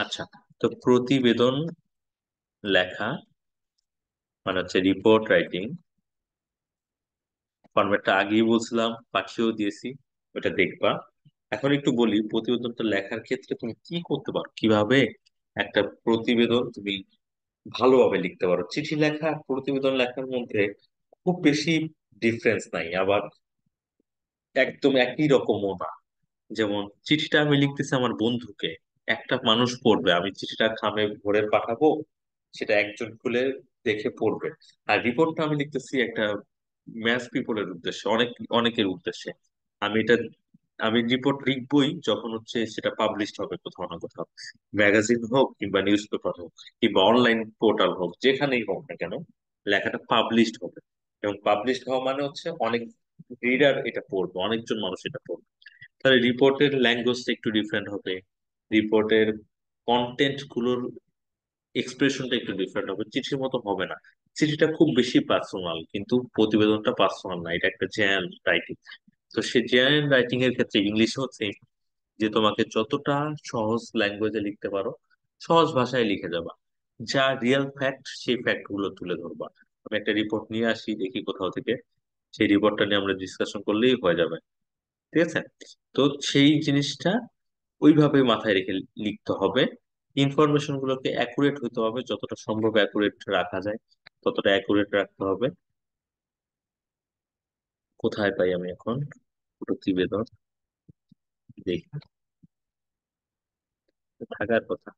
আচ্ছা, তো প্রতিবেদন লেখা মানে হচ্ছে রিপোর্ট রাইটিং ফরম্যাটটা আগেই বলছিলাম, পাঠিয়েও দিয়েছি, ওটা দেখবা। এখন একটু বলি প্রতিবেদনটা লেখার ক্ষেত্রে তুমি কি করতে পারো, কিভাবে একটা প্রতিবেদন তুমি ভালোভাবে লিখতে পারো। চিঠি লেখা আর প্রতিবেদন লেখার মধ্যে খুব বেশি ডিফারেন্স নাই, আবার একদম একই রকমও না। যেমন চিঠিটা আমি লিখতেছি আমার বন্ধুকে, একটা মানুষ পড়বে, আমি চিঠিটা খামে ভরে পাঠাবো, সেটা একজন খুলে দেখে পড়বে। আর রিপোর্টটা আমি লিখতেছি একটা ম্যাস পিপলের উদ্দেশ্যে, অনেকের উদ্দেশ্যে। আমি এটা আমি রিপোর্ট লিখবই যখন হচ্ছে সেটা পাবলিশড হবে কোথাও না কোথাও, ম্যাগাজিন হোক কিংবা নিউজ পেপার হোক কিংবা অনলাইন পোর্টাল হোক, যেখানেই হোক না কেন লেখাটা পাবলিশড হবে। এবং পাবলিশড হওয়া মানে হচ্ছে অনেক রিডার এটা পড়বে, অনেকজন মানুষ এটা পড়বে। তাহলে রিপোর্টের ল্যাঙ্গুয়েজটা একটু ডিফারেন্ট হবে, রিপোর্টের কন্টেন্ট গুলোর এক্সপ্রেশনটা একটু ডিফারেন্ট হবে, চিঠির মতো হবে না। চিঠিটা খুব বেশি পার্সোনাল, কিন্তু প্রতিবেদনটা পার্সোনাল না, এটা একটা জেনারেল রাইটিং। তো সেই জেনারেল রাইটিং এর ক্ষেত্রে ইংলিশও সেম, যে তোমাকে যতটা সহজ ল্যাঙ্গুয়েজে লিখতে পারো সহজ ভাষায় লিখে যাবা, যা রিয়েল ফ্যাক্ট সেই ফ্যাক্ট গুলো তুলে ধরবা। আমি একটা রিপোর্ট নিয়ে আসি দেখি কোথাও থেকে, সেই রিপোর্টটা নিয়ে আমরা ডিসকাশন করলেই হয়ে যাবে। ঠিক আছে? তো সেই জিনিসটা ওইভাবে মাথায় রেখে লিখতে হবে। ইনফরমেশন গুলোকে অ্যাকুরেট হতে হবে, যতটা সম্ভব অ্যাকুরেট রাখা যায় ততটা অ্যাকুরেট রাখতে হবে। কোথায় পাই আমি এখন প্রতিবেদন? দেখি, থাকার কথা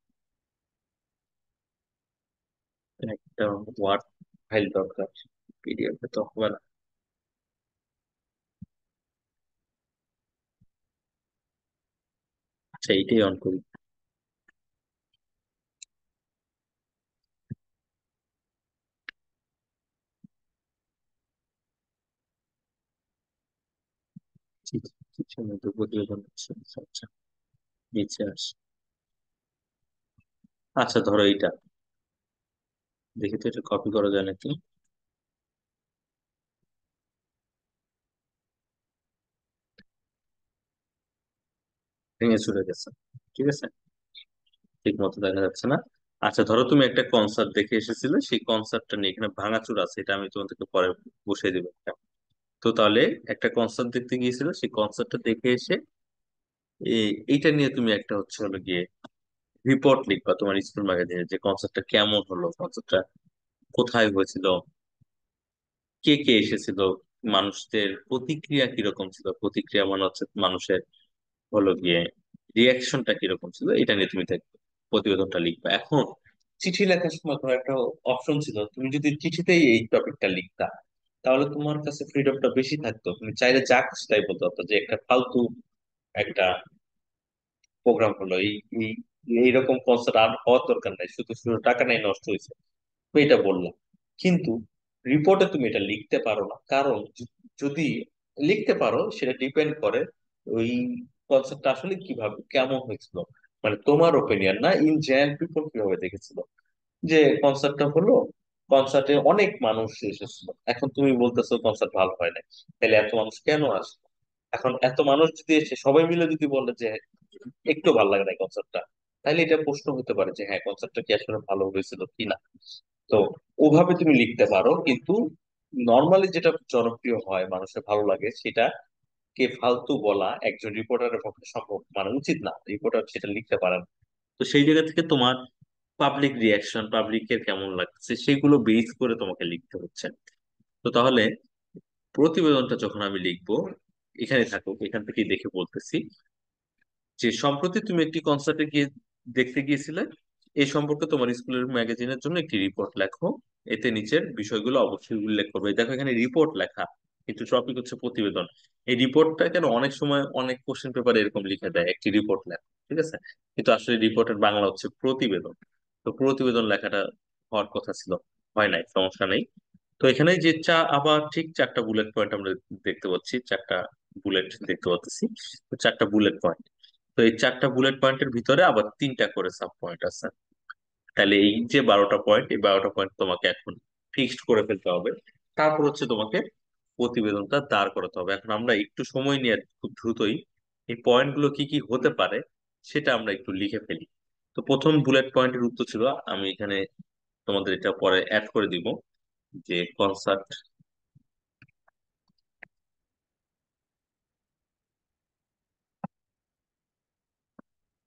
একটা ওয়ার্ড ফাইল দরকার, পিডিএফ এ তো হবে না। আচ্ছা, এইটাই অন করি। কিছু মধ্যে প্রতিবেদন হচ্ছে। আচ্ছা আচ্ছা, নিচে আসে। আচ্ছা ধরো এইটা, দেখি তো এটা কপি করা যায় নাকি। ভেঙে চলে গেছে। ঠিক আছে, ঠিক মতো দেখা যাচ্ছে না। আচ্ছা ধরো তুমি একটা কনসার্ট দেখে এসেছিলে, সেই কনসার্টটা নিয়ে এখানে ভাঙাচোর আছে, এটা আমি তোমাদেরকে পরে বসিয়ে দিব একটা। তো তাহলে একটা কনসার্ট দেখতে গিয়েছিল, সেই কনসার্টটা দেখে এসে এইটা নিয়ে তুমি একটা হচ্ছে হলো গিয়ে রিপোর্ট লিখবা তোমার স্কুল ম্যাগাজিনে, যে কনসার্টটা কেমন হলো, কনসার্টটা কোথায় হয়েছিল, কে কে এসেছিল, মানুষদের প্রতিক্রিয়া কিরকম ছিল, প্রতিক্রিয়া মানে হচ্ছে মানুষের হলো গিয়ে রিয়াকশনটা কিরকম ছিল, এটা নিয়ে তুমি প্রতিবেদনটা লিখবা। এখন চিঠি লেখার সময় তোমার একটা অপশন ছিল, তুমি যদি চিঠিতেই এই টপিকটা লিখতা তাহলে তোমার কাছে ফ্রিডমটা বেশি থাকতো, তুমি চাইলে যা খুশি তাই বলতে পারতো, যে একটা ফালতু একটা প্রোগ্রাম হলো, এই এইরকম কনসার্ট আর হওয়ার দরকার নাই, শুধু শুধু টাকা নাই নষ্ট হয়েছে, তো এটা বললাম। কিন্তু রিপোর্টে তুমি এটা লিখতে পারো না, কারণ যদি লিখতে পারো সেটা ডিপেন্ড করে ওই কনসেপ্টটা আসলে কিভাবে কেমন হয়েছিল, মানে তোমার ওপিনিয়ন না, ইন জেনারেল পিপল কিভাবে দেখেছিল। যে কনসার্টটা হলো, কনসার্টে অনেক মানুষ এসেছিল, এখন তুমি বলতেছো কনসার্ট ভালো হয় না, তাহলে এত মানুষ কেন আসলো? এখন এত মানুষ যদি এসে সবাই মিলে যদি বলে যে একটু ভালো লাগে না কনসার্টটা, তাহলে এটা প্রশ্ন হতে পারে যে হ্যাঁ কনসার্টটা কি আসলে ভালো হয়েছিল কিনা। তো ওভাবে তুমি লিখতে পারো, কিন্তু নর্মালি যেটা জনপ্রিয় হয় মানুষের ভালো লাগে সেটা কে ফালতু বলা একজন রিপোর্টারের পক্ষে সম্ভব, মানে উচিত না, রিপোর্টার সেটা লিখতে পারে না। তো সেই জায়গা থেকে তোমার পাবলিক রিয়াকশন, পাবলিকের কেমন লাগছে সেগুলো বেস করে তোমাকে লিখতে হচ্ছে। তো তাহলে প্রতিবেদনটা যখন আমি লিখবো, এখানে থাকুক, এখান থেকেই দেখে বলতেছি যে সম্প্রতি তুমি একটি কনসার্টে গিয়ে দেখতে গিয়েছিলে, এই সম্পর্কে তোমার স্কুলের ম্যাগাজিনের জন্য একটি রিপোর্ট লেখো। এতে নিচের বিষয়গুলো অবশ্যই উল্লেখ করবে। দেখো এখানে রিপোর্ট লেখা, কিন্তু টপিক হচ্ছে প্রতিবেদন। এই রিপোর্টটা কেন অনেক সময় অনেক কোশ্চেন পেপারে এরকম লিখে দেয় একটি রিপোর্ট লেখো, ঠিক আছে, কিন্তু আসলে রিপোর্টের বাংলা হচ্ছে প্রতিবেদন। তো প্রতিবেদন লেখাটা হওয়ার কথা ছিল, হয় নাই, সমস্যা নেই। তো এখানে যে আবার ঠিক চারটা বুলেট পয়েন্ট আমরা দেখতে পাচ্ছি, চারটা বুলেট দেখতে পাচ্ছি, তো চারটা বুলেট পয়েন্ট। তো এই চারটা বুলেট পয়েন্টের ভিতরে আবার তিনটা করে সাব পয়েন্ট আছে। তাহলে এই যে 12টা পয়েন্ট, এই 12টা পয়েন্ট তোমাকে এখন ফিক্সড করে ফেলতে হবে। তারপর হচ্ছে তোমাকে প্রতিবেদনটা দাঁড় করাতে হবে। এখন আমরা একটু সময় নিয়ে খুব দ্রুতই এই পয়েন্ট গুলো কি কি হতে পারে সেটা আমরা একটু লিখে ফেলি। তো তো প্রথম বুলেট পয়েন্টের উত্তর ছিল, আমি এখানে তোমাদের এটা পরে অ্যাড করে দিব, যে কনসার্ট,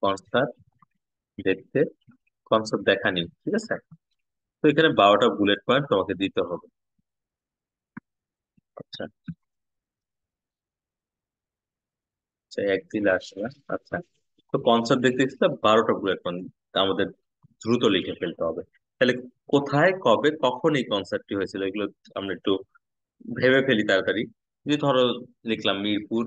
কনসার্ট দেখতে, কনসার্ট দেখা নিন, ঠিক আছে। তো এখানে 12টা বুলেট পয়েন্ট তোমাকে দিতে হবে। আচ্ছা, আচ্ছা, একদিন আসবে না। আচ্ছা, তো কনসার্ট দেখতে গেছিলে 12টা বুলেট পয়েন্ট আমাদের দ্রুত লিখে ফেলতে হবে। তাহলে কোথায়, কবে, কখন এই কনসার্টটি হয়েছিল, এগুলো আমরা একটু ভেবে ফেলি তাড়াতাড়ি। যে ধরো লিখলাম মিরপুর,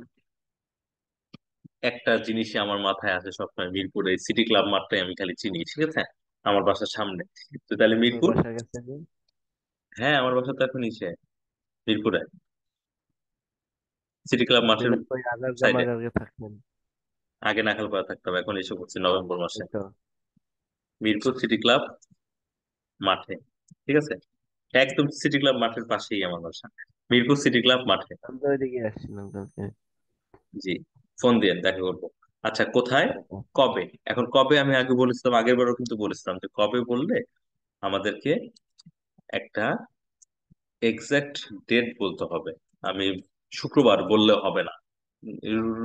একটা জিনিসই আমার মাথায় আসে সবসময়, মিরপুরে সিটি ক্লাব মাঠটাই আমি খালি চিনি, ঠিক আছে, আমার বাসার সামনে। তো তাহলে তোর মিরপুর। বাসার কাছে নেই? হ্যাঁ, আমার বাসা তো এখন নিচে, মিরপুরে, সিটি ক্লাব মাঠের তাহলে ওই আগারগা সাইডে। মাগারগা থাকতেন। আগে নাখালপাড়া থাকতাম, এখন এসে পড়ছি নভেম্বর মাসে। এই তো। মিরপুর সিটি ক্লাব মাঠে, ঠিক আছে, একদম সিটি ক্লাব মাঠের পাশেই আমার বাসা, মিরপুর সিটি ক্লাব মাঠে। আমি তো ওইদিকে আসছিলাম কালকে। জি, ফোন দিয়ে দেখা করবো। আচ্ছা, কোথায়, আচ্ছা, কবে। এখন কবে আমি আগে বলেছিলাম, আগের বারও কিন্তু বলেছিলাম যে কবে বললে আমাদেরকে একটা এক্সাক্ট ডেট বলতে হবে। আমি শুক্রবার বললে হবে না,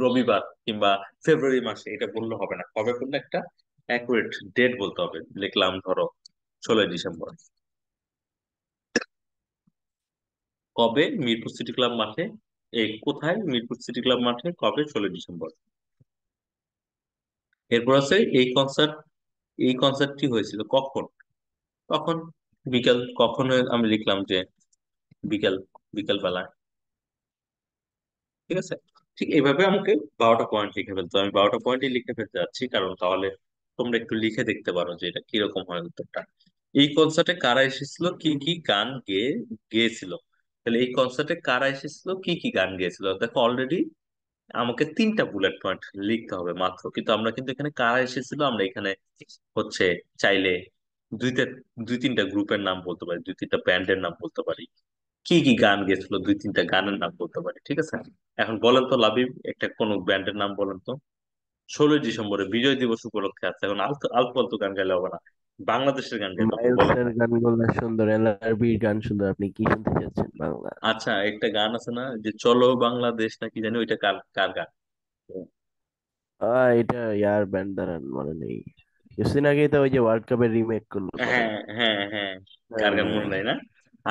রবিবার কিংবা ফেব্রুয়ারি মাসে এটা বললে হবে না, কবে বললে একটা অ্যাকুরেট ডেট বলতে হবে। লিখলাম ধরো 16ই ডিসেম্বর। কবে মিরপুর সিটি ক্লাব মাঠে, এই কোথায় মিরপুর সিটি ক্লাব মাঠে, কবে 16ই ডিসেম্বর। এরপর আছে এই কনসার্টটি হয়েছিল কখন, কখন, বিকেল, কখন আমি লিখলাম যে বিকেল, বিকেল বেলা, ঠিক আছে। ঠিক এইভাবে আমাকে 12টা পয়েন্ট লিখে ফেলতে হবে। আমি 12টা পয়েন্টই লিখে ফেলতে যাচ্ছি, কারণ তাহলে তোমরা একটু লিখে দেখতে পারো যে এটা কিরকম হয় উত্তরটা। এই কনসার্টে কারা এসেছিল, কি কি গান গেয়েছিল। তাহলে এই কনসার্টে কারা এসেছিল, কি কি গান গেয়েছিল, দেখো অলরেডি আমাকে 3টা বুলেট পয়েন্ট লিখতে হবে মাত্র, কিন্তু আমরা কিন্তু এখানে কারা এসেছিল আমরা এখানে হচ্ছে চাইলে দুইটা, 2-3টা গ্রুপের নাম বলতে পারি, 2-3টা ব্যান্ডের নাম বলতে পারি, কি কি গান গেছিল 2-3টা গানের নাম বলতে পারি, ঠিক আছে। এখন বলেন তো লাবিব, একটা কোন ব্যান্ডের নাম বলেন তো। 16ই ডিসেম্বরে বিজয় দিবস উপলক্ষে আছে, এখন আলতু আলতু ফালতু গান গাইলে হবে না, বাংলাদেশের গান গাইতে হবে, বলেন। মাইলসের গানগুলো সুন্দর, এলআরবির গান সুন্দর। আপনি কি শুনতে চাচ্ছেন বাংলা? আচ্ছা, একটা গান আছে না যে চলো বাংলাদেশ নাকি জানি, ওইটা কার কার গান? এটা ইয়ার ব্যান্ড দাঁড়ান, মনে নেই। কিছুদিন আগেই তো ওই যে ওয়ার্ল্ড কাপের রিমেক করলো পরে। হ্যাঁ, হ্যাঁ, হ্যাঁ, কার হ্যাঁ, গান মনে হ্যাঁ। নাই না।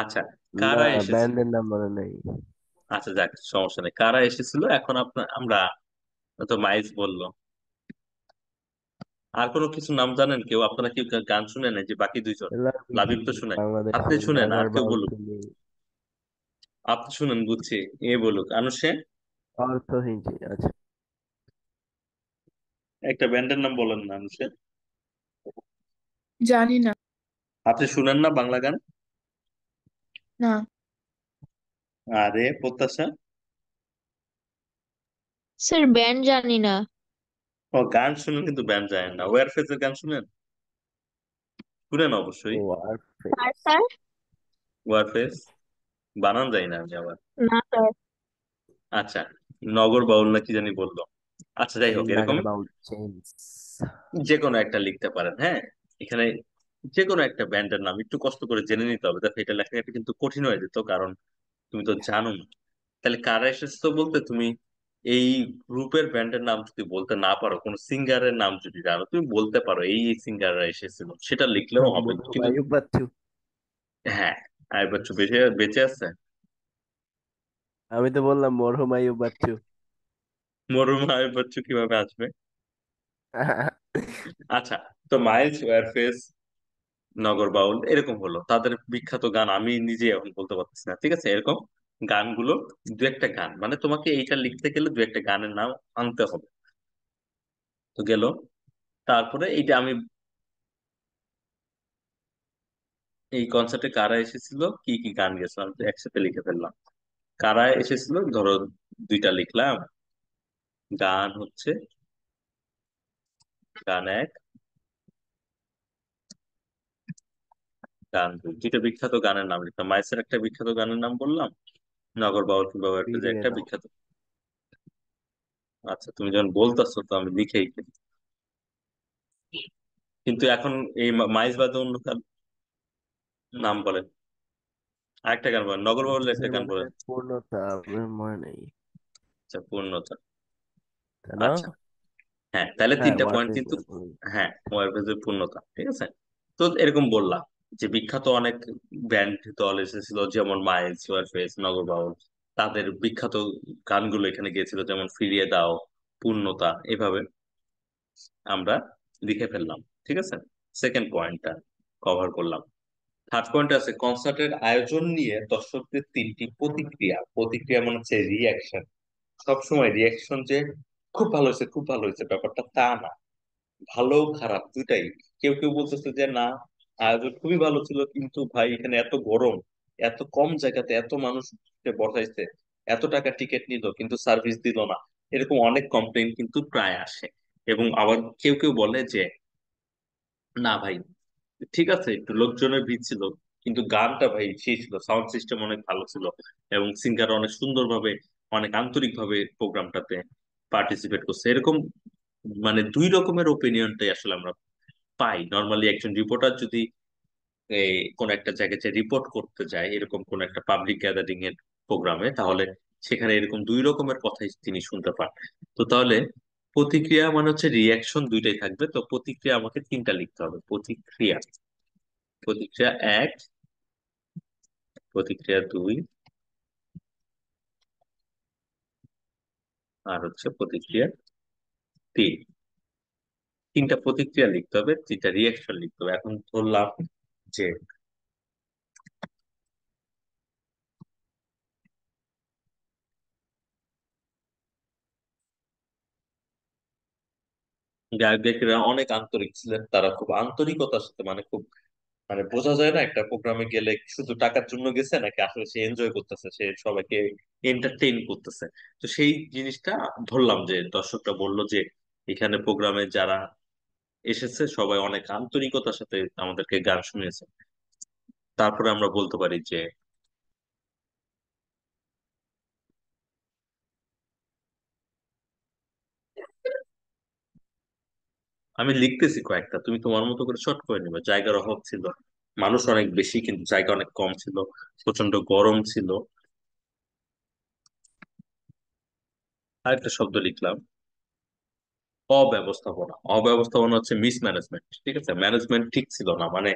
আচ্ছা, না, কারা এসেছে, ব্যান্ডের নাম মনে নেই। আচ্ছা যাক, সমস্যা নেই, কারা এসেছিল। এখন আপনার আমরা তো মাইলস বললো, আর কোনো কিছু নাম জানেন কেউ, আপনারা কি গান শুনেন এই যে বাকি দুইজন? এলআরবি লাবিব তো শুনি, শুনে, আপনি বাংলাদেশের শুনেন, আর গাগার কেউ বাউল বলুক। শুনি। আপনি শুনেন, বুঝছি, এ বলুক আনুষে। অর্থহীন আচ্ছা। একটা ব্যান্ডের নাম বলেন না আনুষে। জানি না। আপনি শুনেন না বাংলা গান? না, আরে প্রত্যাশা। স্যার ব্যান্ড জানি না। ও, গান শুনেন কিন্তু ব্যান্ড যায় না, ওয়ারফেজের গান শুনেন? শুনেন অবশ্যই। ও আর আর স্যার? ওয়ারফেজ, বানান যায় না আমি আবার। না স্যার। আচ্ছা, নগর বাউল না কি জানি বললো। আচ্ছা, যাই হোক, এরকম নাগার বাউল চেঞ্জ। যে কোনো একটা লিখতে পারেন, হ্যাঁ। এখানে যে কোনো একটা ব্যান্ডের নাম একটু কষ্ট করে জেনে নিতে হবে, দেখো এটা লেখাটা কিন্তু কঠিন হয়ে যেত, কারণ তুমি তো জানো না। তাহলে কারা এসেছে তো বলতে তুমি এই গ্রুপের ব্যান্ডের নাম যদি বলতে না পারো, কোন সিঙ্গারের নাম যদি জানো, তুমি বলতে পারো এই সিঙ্গাররা এসেছিল, সেটা লিখলেও হবে মরহুম কিন্তু। আইয়ুব বাচ্চু। হ্যাঁ, আর বাচ্চু বেঁচে বেঁচে আছে। আমি তো বললাম মরহুম আইয়ুব বাচ্চু। মরুম আর বাচ্চু কিভাবে আসবে? আচ্ছা, তো মাইলস, ওয়ারফেস, নগর বাউল, এরকম হলো তাদের বিখ্যাত গান, আমি নিজে এখন বলতে পারতেছি না, ঠিক আছে, এরকম গানগুলো, দু একটা গান, মানে তোমাকে এইটা লিখতে গেলে দু একটা গানের নাম আনতে হবে। তো গেল, তারপরে এইটা আমি এই কনসার্টে কারা এসেছিল, কি কি গান গেছিলাম, তো একসাথে লিখে ফেললাম। কারা এসেছিল ধরো দুইটা লিখলাম, গান হচ্ছে, গান এক, গান দুই, দুইটা বিখ্যাত গানের নাম লিখলাম, মাইসের একটা বিখ্যাত গানের নাম বললাম, নগর বাউল কিংবা ওয়ারফেজের ফিরিয়ে একটা দাও। বিখ্যাত। আচ্ছা, তুমি যখন বলতেছো তো আমি লিখেই ফেলি। কিন্তু এখন এই মাইজ বাদে অন্য কার নাম বলেন, আরেকটা গান বলেন, নগর বাউলের একটা কিসের গান মানে বলেন। পূর্ণতা আমার মনে নেই। আচ্ছা, পূর্ণতা। তাই না? আচ্ছা, হ্যাঁ, তাহলে হ্যাঁ, তিনটা পয়েন্ট কিন্তু। ওয়ারফেজের বলেন। হ্যাঁ, ওয়ারফেজের পূর্ণতা, ঠিক আছে। তো এরকম বললাম যে বিখ্যাত অনেক ব্যান্ড দল এসেছিল, যেমন মাইলস, ওয়ারফেজ, নগর বাউল। তাদের বিখ্যাত গানগুলো এখানে গিয়েছিল, যেমন ফিরিয়ে দাও, পূর্ণতা, এভাবে আমরা লিখে ফেললাম। ঠিক আছে, সেকেন্ড পয়েন্টটা কভার করলাম। থার্ড পয়েন্ট আছে কনসার্টের আয়োজন নিয়ে দর্শকদের তিনটি প্রতিক্রিয়া। প্রতিক্রিয়া মানে হচ্ছে রিয়াকশন। সবসময় রিয়াকশন যে খুব ভালো হয়েছে, খুব ভালো হয়েছে, ব্যাপারটা তা না। ভালো খারাপ দুটাই। কেউ কেউ বলতেছে যে না, আয়োজন খুবই ভালো ছিল, কিন্তু ভাই এখানে এত গরম, এত কম জায়গাতে এত মানুষ বসাইছে, এত টাকা টিকিট নিল কিন্তু সার্ভিস দিল না। এরকম অনেক কমপ্লেইন কিন্তু প্রায় আসে। এবং আবার কেউ কেউ বলে যে না ভাই, ঠিক আছে একটু লোকজনের ভিড় ছিল, কিন্তু গানটা ভাই সেই ছিল, সাউন্ড সিস্টেম অনেক ভালো ছিল, এবং সিঙ্গার অনেক সুন্দরভাবে, অনেক আন্তরিক ভাবে প্রোগ্রামটাতে পার্টিসিপেট করছে। এরকম মানে দুই রকমের ওপিনিয়নটাই আসলে আমরা পাই নর্মালি। একজন রিপোর্টার যদি এই কোন একটা জায়গায় যে রিপোর্ট করতে যায় এরকম কোন একটা পাবলিক গ্যাদারিং এর প্রোগ্রামে, তাহলে সেখানে এরকম দুই রকমের কথাই তিনি শুনতে পান। তো তাহলে প্রতিক্রিয়া মানে হচ্ছে রিয়াকশন, দুইটাই থাকবে। তো প্রতিক্রিয়া আমাকে তিনটা লিখতে হবে। প্রতিক্রিয়া, প্রতিক্রিয়া এক, প্রতিক্রিয়া দুই, আর হচ্ছে প্রতিক্রিয়া তিন। তিনটা প্রতিক্রিয়া লিখতে হবে, তিনটা রিয়াকশন লিখতে হবে। এখন ধরলাম যে গায়ক গায়িকারা অনেক আন্তরিক ছিলেন, তারা খুব আন্তরিকতার সাথে, মানে খুব, মানে বোঝা যায় না একটা প্রোগ্রামে গেলে শুধু টাকার জন্য গেছে নাকি আসলে সে এনজয় করতেছে, সে সবাইকে এন্টারটেইন করতেছে। তো সেই জিনিসটা ধরলাম যে দর্শকরা বললো যে এখানে প্রোগ্রামে যারা এসেছে সবাই অনেক আন্তরিকতার সাথে আমাদেরকে গান শুনিয়েছে। তারপরে আমরা বলতে পারি যে আমি লিখতেছি কয়েকটা, তুমি তোমার মতো করে শর্ট করে নিবে। জায়গার অভাব ছিল, মানুষ অনেক বেশি কিন্তু জায়গা অনেক কম ছিল, প্রচন্ড গরম ছিল। আরেকটা শব্দ লিখলাম, অব্যবস্থাপনা। অব্যবস্থাপনা হচ্ছে মিসম্যানেজমেন্ট। ঠিক আছে, ম্যানেজমেন্ট ঠিক ছিল না, মানে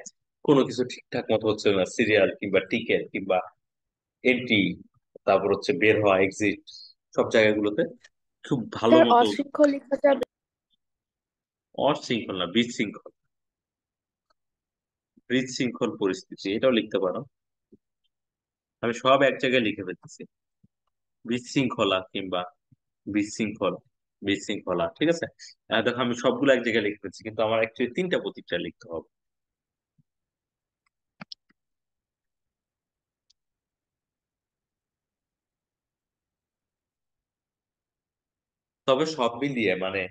কোনো কিছু ঠিকঠাক মতো হচ্ছে না, সিরিয়াল কিংবা টিকেট কিংবা এন্ট্রি, তারপর হচ্ছে বের হওয়া, এক্সিট, সব জায়গাগুলোতে খুব ভালো স্যার মতো। অশৃঙ্খল লেখা যাবে? অশৃঙ্খল না, বিশৃঙ্খল, বিশৃঙ্খল পরিস্থিতি, এটাও লিখতে পারো। আমি সব এক জায়গায় লিখে ফেলতেছি, বিশৃঙ্খলা কিংবা বিশৃঙ্খল, বিশৃঙ্খলা, ঠিক আছে। দেখো আমি সবগুলো এক জায়গায় লিখে ফেলছি, কিন্তু আমার অ্যাকচুয়ালি তিনটা প্রতিক্রিয়া লিখতে হবে। তবে সব মিলিয়ে মানে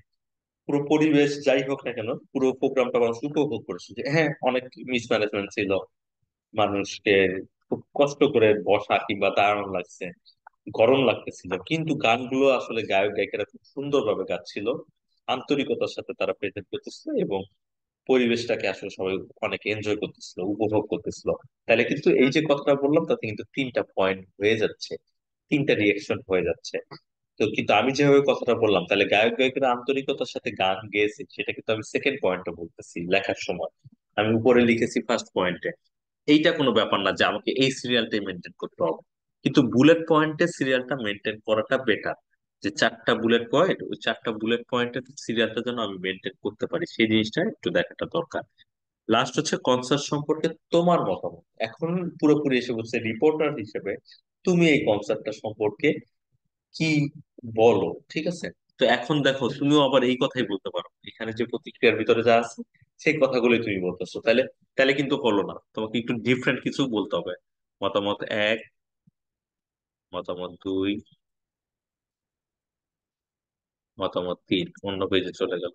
পুরো পরিবেশ যাই হোক না কেন, পুরো প্রোগ্রামটা মানুষ উপভোগ করেছে। যে হ্যাঁ, অনেক মিসম্যানেজমেন্ট ছিল, মানুষকে খুব কষ্ট করে বসা কিংবা দাঁড়ানো লাগছে, গরম লাগতেছিল, কিন্তু গানগুলো আসলে গায়ক গায়িকারা খুব সুন্দরভাবে গাচ্ছিল, আন্তরিকতার সাথে তারা প্রেজেন্ট করতেছিল, এবং পরিবেশটাকে আসলে সবাই অনেক এনজয় করতেছিল, উপভোগ করতেছিল। তাহলে কিন্তু এই যে কথাটা বললাম তাতে কিন্তু তিনটা পয়েন্ট হয়ে যাচ্ছে, তিনটা রিয়েকশন হয়ে যাচ্ছে। তো কিন্তু আমি যেভাবে কথাটা বললাম, তাহলে গায়ক গায়িকারা আন্তরিকতার সাথে গান গেয়েছে, সেটা কিন্তু আমি সেকেন্ড পয়েন্টে বলতেছি লেখার সময়। আমি উপরে লিখেছি ফার্স্ট পয়েন্টে। এইটা কোনো ব্যাপার না যে আমাকে এই সিরিয়ালটাই মেনটেন করতে হবে, কিন্তু বুলেট পয়েন্টে সিরিয়ালটা মেনটেন করাটা বেটার। যে চারটা বুলেট পয়েন্ট, ওই চারটা বুলেট পয়েন্টের সিরিয়ালটা যেন আমি মেনটেন করতে পারি, সেই জিনিসটা একটু দেখাটা দরকার। লাস্ট হচ্ছে কনসার্ট সম্পর্কে তোমার মতামত। এখন পুরোপুরি এসে বলছে রিপোর্টার হিসেবে তুমি এই কনসার্টটা সম্পর্কে কি বলো, ঠিক আছে। তো এখন দেখো তুমিও আবার এই কথাই বলতে পারো, এখানে যে প্রতিক্রিয়ার ভিতরে যা আছে সেই কথাগুলোই তুমি বলতেছো। তাহলে তাহলে কিন্তু হলো না, তোমাকে একটু ডিফারেন্ট কিছু বলতে হবে। মতামত এক, মতামত দুই, মতামত তিন, অন্য পেজে চলে গেল।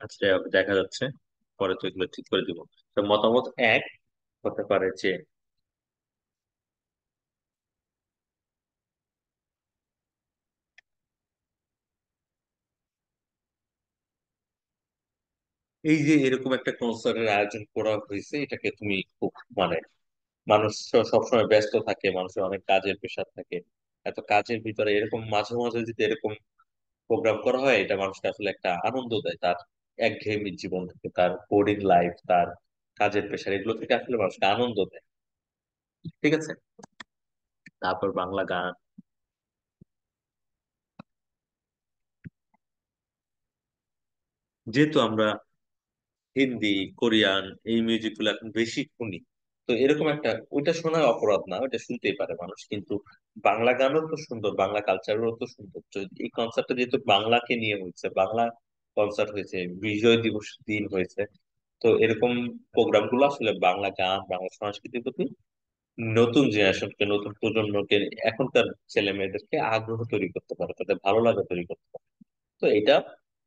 আচ্ছা, দেখা যাচ্ছে, পরে তো এগুলো ঠিক করে দিব। তো মতামত এক হতে পারে যে এই যে এরকম একটা কনসার্টের আয়োজন করা হয়েছে, এটাকে তুমি খুব মানে, মানুষ সবসময় ব্যস্ত থাকে, মানুষের অনেক কাজের প্রেশার থাকে, এত কাজের ভিতরে এরকম মাঝে মাঝে যদি এরকম প্রোগ্রাম করা হয়, এটা মানুষকে আসলে একটা আনন্দ দেয় তার একঘেয়েমি জীবন থেকে, তার বোরিং লাইফ, তার কাজের প্রেশার, এগুলো থেকে আসলে মানুষকে আনন্দ দেয়। ঠিক আছে। তারপর বাংলা গান, যেহেতু আমরা হিন্দি, কোরিয়ান এই মিউজিক গুলো এখন বেশি শুনি, তো এরকম একটা, ওইটা শোনার অপরাধ না, ওইটা শুনতেই পারে মানুষ, কিন্তু বাংলা গানও তো সুন্দর, বাংলা কালচারও তো সুন্দর। তো এই কনসার্টটা যেহেতু বাংলাকে নিয়ে হয়েছে, বাংলা কনসার্ট হয়েছে, বিজয় দিবস দিন হয়েছে, তো এরকম প্রোগ্রাম গুলো আসলে বাংলা গান, বাংলা সংস্কৃতির প্রতি নতুন জেনারেশনকে, নতুন প্রজন্মকে, এখনকার ছেলে মেয়েদেরকে আগ্রহ তৈরি করতে পারে, তাদের ভালো লাগা তৈরি করতে পারে। তো এটা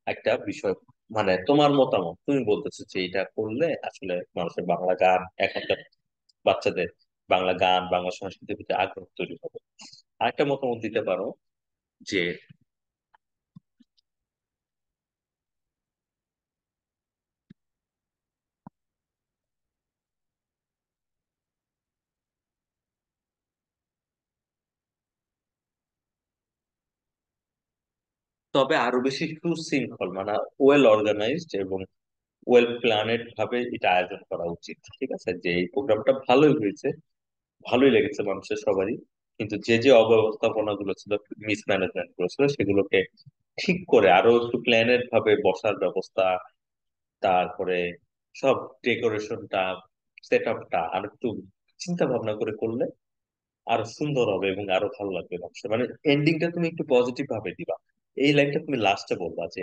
একটা বিষয়। মানে তোমার মতামত, তুমি বলতেছো যে এটা করলে আসলে মানুষের বাংলা গান, এখনকার বাচ্চাদের বাংলা গান, বাংলা সংস্কৃতির প্রতি আগ্রহ তৈরি হবে। আরেকটা মতামত দিতে পারো যে, তবে আরো বেশি সুশৃঙ্খল, মানে ওয়েল অর্গানাইজড এবং ওয়েল প্ল্যানেড ভাবে এটা আয়োজন করা উচিত। ঠিক আছে, যে এই প্রোগ্রামটা ভালোই হয়েছে, ভালোই লেগেছে মানুষের সবারই, কিন্তু যে যে অব্যবস্থাপনা গুলো ছিল, মিসম্যানেজমেন্ট গুলো ছিল, সেগুলোকে ঠিক করে আরো একটু প্ল্যানেড ভাবে বসার ব্যবস্থা, তারপরে সব ডেকোরেশনটা, সেট আপটা আর একটু চিন্তা ভাবনা করে করলে আরো সুন্দর হবে এবং আরো ভালো লাগবে মানুষের। মানে এন্ডিংটা তুমি একটু পজিটিভ ভাবে দিবা, এই লাইনটা তুমি লাস্টে বলবা যে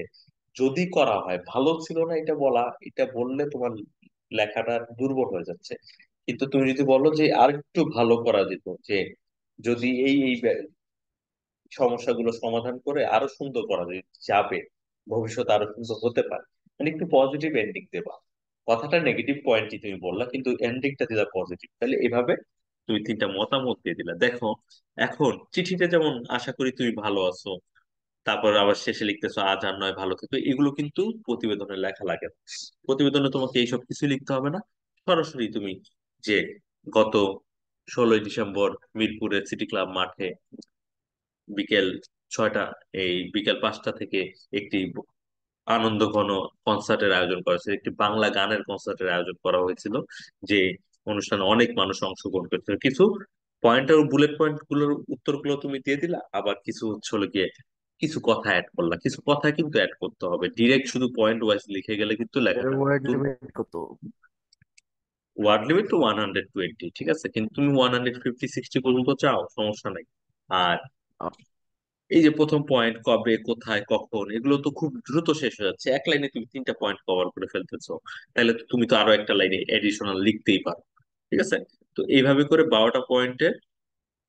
যদি করা হয়, ভালো ছিল না এটা বলা, এটা বললে তোমার লেখাটা দুর্বল হয়ে যাচ্ছে। কিন্তু তুমি যদি বলো যে আর একটু ভালো করা যেত, যে যদি এই এই সমস্যাগুলো সমাধান করে আরো সুন্দর করা যাবে, ভবিষ্যতে আরো সুন্দর হতে পারে, মানে একটু পজিটিভ এন্ডিং দেবা। কথাটা নেগেটিভ পয়েন্টই তুমি বললা, কিন্তু এন্ডিংটা দিলা পজিটিভ। তাহলে এভাবে তুমি তিনটা মতামত দিয়ে দিলা। দেখো, এখন চিঠিতে যেমন আশা করি তুমি ভালো আছো, তারপর আবার শেষে লিখতেছো আজ আর নয় ভালো থেকো, এগুলো কিন্তু প্রতিবেদনে লেখা লাগে না। প্রতিবেদনে তোমাকে এইসব কিছু লিখতে হবে না। সরাসরি তুমি যে গত 16ই ডিসেম্বর মিরপুরের সিটি ক্লাব মাঠে বিকেল 6টা, এই বিকেল 5টা থেকে একটি আনন্দ ঘন কনসার্টের আয়োজন করা হয়েছিল, একটি বাংলা গানের কনসার্টের আয়োজন করা হয়েছিল, যে অনুষ্ঠানে অনেক মানুষ অংশগ্রহণ করেছিল। কিছু পয়েন্টের বুলেট পয়েন্ট গুলোর উত্তরগুলো তুমি দিয়ে দিলা, আবার কিছু হচ্ছে হলো গিয়ে কিছু কথা অ্যাড করলা, কিছু কথা কিন্তু অ্যাড করতে হবে, ডিরেক্ট শুধু পয়েন্ট ওয়াইজ লিখে গেলে কিন্তু এর লেখাটা ওয়ার্ড লিমিট কত? ওয়ার্ড লিমিট তো 120, ঠিক আছে, কিন্তু তুমি 150-60 পর্যন্ত চাও, সমস্যা নাই। আর আ- এই যে প্রথম পয়েন্ট, কবে, কোথায়, কখন, এগুলো তো খুব দ্রুত শেষ হয়ে যাচ্ছে, এক লাইনে তুমি তিনটা পয়েন্ট কভার করে ফেলতেছো। তাহলে তো তুমি তো আরো একটা লাইনে এডিশনাল লিখতেই পারো। ঠিক আছে। তো এইভাবে করে 12টা পয়েন্টে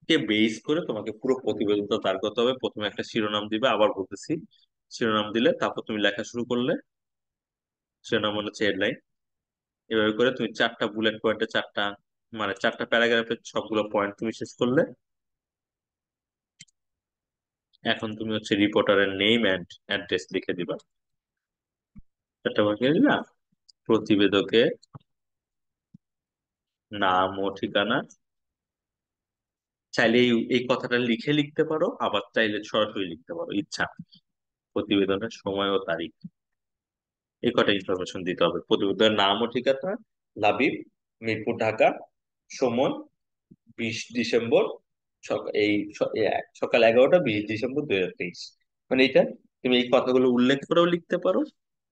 কে বেস করে তোমাকে পুরো প্রতিবেদনটা দাঁড় করতে হবে। প্রথমে একটা শিরোনাম দিবে, আবার বলতেছি, শিরোনাম দিলে তারপর তুমি লেখা শুরু করলে, শিরোনাম মনে হচ্ছে হেডলাইন। এভাবে করে তুমি 4টা বুলেট পয়েন্টে 4টা, মানে 4টা প্যারাগ্রাফের সবগুলো পয়েন্ট তুমি শেষ করলে। এখন তুমি হচ্ছে রিপোর্টারের নেম অ্যান্ড অ্যাড্রেস লিখে দিবা, 4টা বাকি দিলা, প্রতিবেদকের নাম ও ঠিকানা। চাইলে এই কথাটা লিখে লিখতে পারো, আবার চাইলে সরাসরি লিখতে পারো, ইচ্ছা। প্রতিবেদনের সময় ও তারিখ, এই কটা ইনফরমেশন দিতে হবে। প্রতিবেদনের নাম ও ঠিকানা, লাবিব, মিরপুর, ঢাকা। সময় 20 ডিসেম্বর, সকাল 11টা, 20 ডিসেম্বর 2023। মানে এটা তুমি এই কথাগুলো উল্লেখ করেও লিখতে পারো,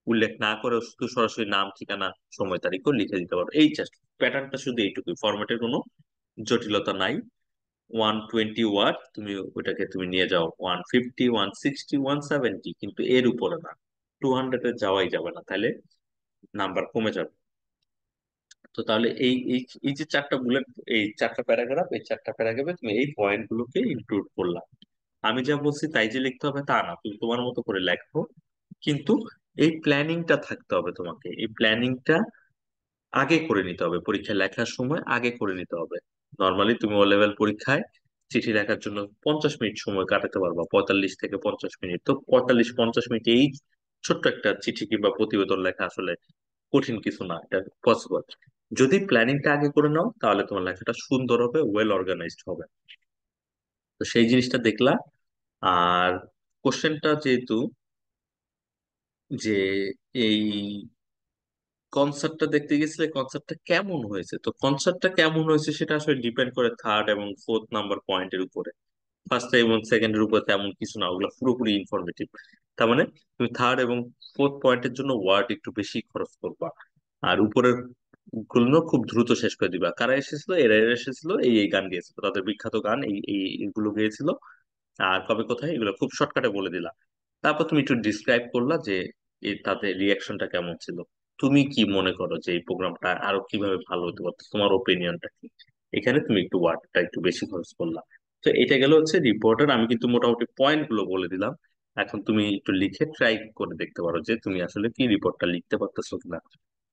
উল্লেখ না করেও শুধু সরাসরি নাম, ঠিকানা, সময়, তারিখও লিখে দিতে পারো। এই জাস্ট প্যাটার্নটা শুধু এইটুকুই, ফরম্যাটের কোনো জটিলতা নাই। 120 ওয়ার্ড তুমি ওইটাকে তুমি নিয়ে যাও 150, 160, 170, কিন্তু এর উপরে না। 200-এ যাওয়াই যাবে না, তাহলে নাম্বার কমে যাবে। তো তাহলে এই এই এই যে 4টা বুলেট, এই 4টা প্যারাগ্রাফ, এই 4টা প্যারাগ্রাফে তুমি এই পয়েন্ট গুলোকে ইনক্লুড করলা। আমি যা বলছি তাই যে লিখতে হবে তা না, তুমি তোমার মতো করে লেখো, কিন্তু এই প্ল্যানিংটা থাকতে হবে। তোমাকে এই প্ল্যানিংটা আগে করে নিতে হবে, পরীক্ষা লেখার সময় আগে করে নিতে হবে। নর্মালি তুমি ও লেভেল পরীক্ষায় চিঠি লেখার জন্য 50 মিনিট সময় কাটাতে পারবা, 45 থেকে 50 মিনিট। তো 45-50 মিনিট এই ছোট্ট একটা চিঠি কিংবা প্রতিবেদন লেখা আসলে কঠিন কিছু না, এটা পসিবল। যদি প্ল্যানিংটা আগে করে নাও তাহলে তোমার লেখাটা সুন্দর হবে, ওয়েল অর্গানাইজড হবে। তো সেই জিনিসটা দেখলা। আর কোশ্চেনটা যেহেতু যে এই কনসার্টটা দেখতে গেছিলে, কনসার্টটা কেমন হয়েছে, তো কনসার্টটা কেমন হয়েছে সেটা আসলে ডিপেন্ড করে থার্ড এবং ফোর্থ নাম্বার পয়েন্টের উপরে। ফার্স্ট এবং সেকেন্ডের উপর তেমন কিছু না, ওগুলো পুরোপুরি ইনফরমেটিভ। তার মানে তুমি থার্ড এবং ফোর্থ পয়েন্টের জন্য ওয়ার্ড একটু বেশি খরচ করবা, আর উপরের গুলো খুব দ্রুত শেষ করে দিবা। কারা এসেছিল, এরা এসেছিল, এই গান গেয়েছিল, তাদের বিখ্যাত গান এইগুলো গেয়েছিল, আর কবে কোথায়, এগুলো খুব শর্টকাটে বলে দিলা। তারপর তুমি একটু ডিসক্রাইব করলা যে তাদের রিয়াকশনটা কেমন ছিল। তুমি কি মনে করো যে এই প্রোগ্রামটা আরো কিভাবে ভালো হতে পারতো, তোমার ওপিনিয়নটা কি। এখানে তুমি একটু ওয়ার্ডটা একটু বেশি খরচ করলা। তো এটা গেল হচ্ছে রিপোর্টার, আমি কিন্তু মোটামুটি পয়েন্ট গুলো বলে দিলাম। এখন তুমি একটু লিখে ট্রাই করে দেখতে পারো যে তুমি আসলে কি রিপোর্টটা লিখতে পারতেছো কিনা।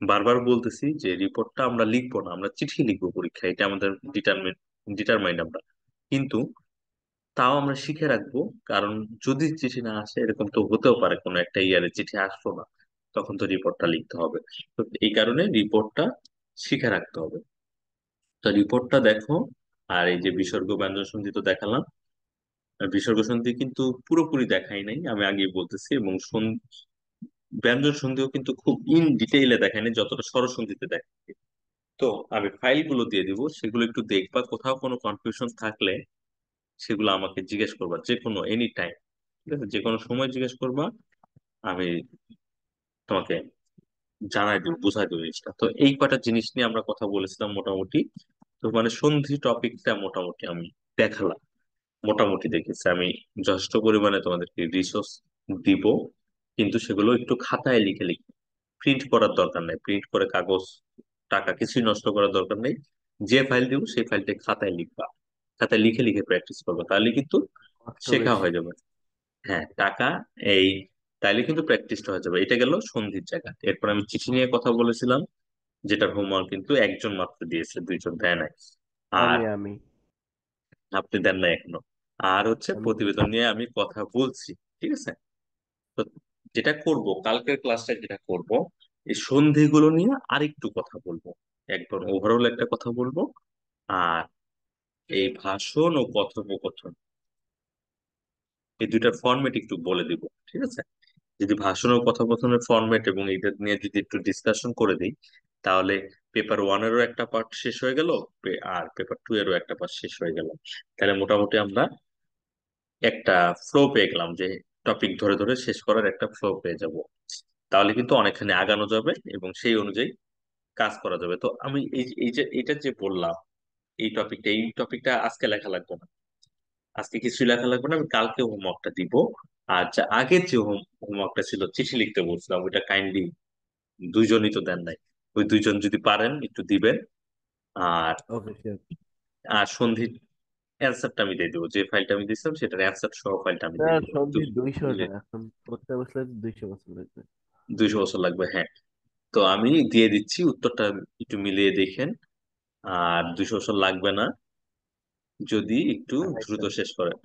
বারবার বলতেছি যে রিপোর্টটা আমরা লিখবো না, আমরা চিঠি লিখবো পরীক্ষায়, এটা আমাদের ডিটারমাইন্ড আমরা। কিন্তু তাও আমরা শিখে রাখবো, কারণ যদি চিঠি না আসে, এরকম তো হতেও পারে কোনো একটা ইয়ারে চিঠি আসলো না, তখন তো রিপোর্টটা লিখতে হবে। তো এই কারণে রিপোর্টটা শিখে রাখতে হবে। তো রিপোর্টটা দেখো। আর এই যে বিসর্গ ব্যঞ্জন সন্ধি তো দেখালাম, আর বিসর্গ সন্ধি কিন্তু পুরোপুরি দেখাই নাই, আমি আগে বলতেছি, এবং ব্যঞ্জন সন্ধিও কিন্তু খুব ইন ডিটেইলে দেখাই নাই, যতটা স্বরসন্ধিতে দেখাই। তো আমি ফাইলগুলো দিয়ে দিব, সেগুলো একটু দেখবা, কোথাও কোনো কনফিউশন থাকলে সেগুলো আমাকে জিজ্ঞেস করবা, যে কোনো এনি টাইম, ঠিক আছে, যে কোনো সময় জিজ্ঞেস করবা। আমি তোমাকে জানাই দেবো, বুঝাই দেবো জিনিসটা। তো এই কটা জিনিস নিয়ে আমরা কথা বলেছিলাম মোটামুটি। তো মানে সন্ধি টপিকটা মোটামুটি আমি দেখালাম, মোটামুটি দেখেছি আমি। যথেষ্ট পরিমাণে তোমাদেরকে রিসোর্স দিব, কিন্তু সেগুলো একটু খাতায় লিখে লিখে, প্রিন্ট করার দরকার নেই, প্রিন্ট করে কাগজ টাকা কিছুই নষ্ট করার দরকার নেই। যে ফাইল দিব সেই ফাইলটা খাতায় লিখবা, খাতায় লিখে লিখে প্র্যাকটিস করবা, তাহলে কিন্তু কষ্ট শেখা বেশি। হয়ে যাবে। হ্যাঁ, টাকা এই তাইলে কিন্তু প্র্যাকটিসটা হয়ে যাবে। এটা গেল সন্ধির জায়গা। এরপর আমি চিঠি নিয়ে কথা বলেছিলাম, যেটার হোমওয়ার্ক কিন্তু একজন মাত্র দিয়েছে, দুইজন দেয় নাই। আর আমি আপনি দেন নাই এখনো। আর হচ্ছে আমি প্রতিবেদন নিয়ে আমি কথা বলছি, ঠিক আছে। তো যেটা করব, কালকের ক্লাসটা যেটা করব, এই সন্ধিগুলো নিয়ে আরেকটু কথা বলবো, একবার ওভারঅল একটা কথা বলবো। আর এই ভাষণ ও কথোপকথন, এই দুইটার ফরম্যাট একটু বলে দিব, ঠিক আছে। যদি ভাষণ ও কথোপকথনের ফরম্যাট এবং এটা নিয়ে যদি একটু ডিসকাশন করে দিই, তাহলে পেপার ওয়ানেরও একটা পার্ট শেষ হয়ে গেল, আর পেপার টু এরও একটা পার্ট শেষ হয়ে গেল। তাহলে মোটামুটি আমরা একটা ফ্লো পেয়ে গেলাম, যে টপিক ধরে ধরে শেষ করার একটা ফ্লো পেয়ে যাব। তাহলে কিন্তু অনেকখানি আগানো যাবে এবং সেই অনুযায়ী কাজ করা যাবে। তো আমি এই যে এটা যে বললাম, এই টপিকটা আজকে লেখা লাগবে না, আজকে কিছু লেখা লাগবে না, আমি কালকে হোমওয়ার্কটা দিব। আর যা আগের যে হোমওয়ার্কটা ছিল, চিঠি লিখতে বলছিলাম, ওইটা কাইন্ডলি দুইজনই তো দেন নাই, ওই দুইজন যদি পারেন একটু দিবেন। আর ওকে শিওর। আর সন্ধির অ্যান্সারটা আমি দিয়ে দেবো, যে ফাইলটা আমি দিয়েছিলাম সেটার অ্যান্সার সহ ফাইলটা আমি দিয়ে দেবো সন্ধি 200টা এখন করতে বসলে 200 বছর লাগবে। 200 বছর লাগবে, হ্যাঁ। তো আমি দিয়ে দিচ্ছি উত্তরটা, একটু মিলিয়ে দেখেন। আর 200 বছর লাগবে না, যদি একটু দ্রুত আড়াইশো। শেষ করেন।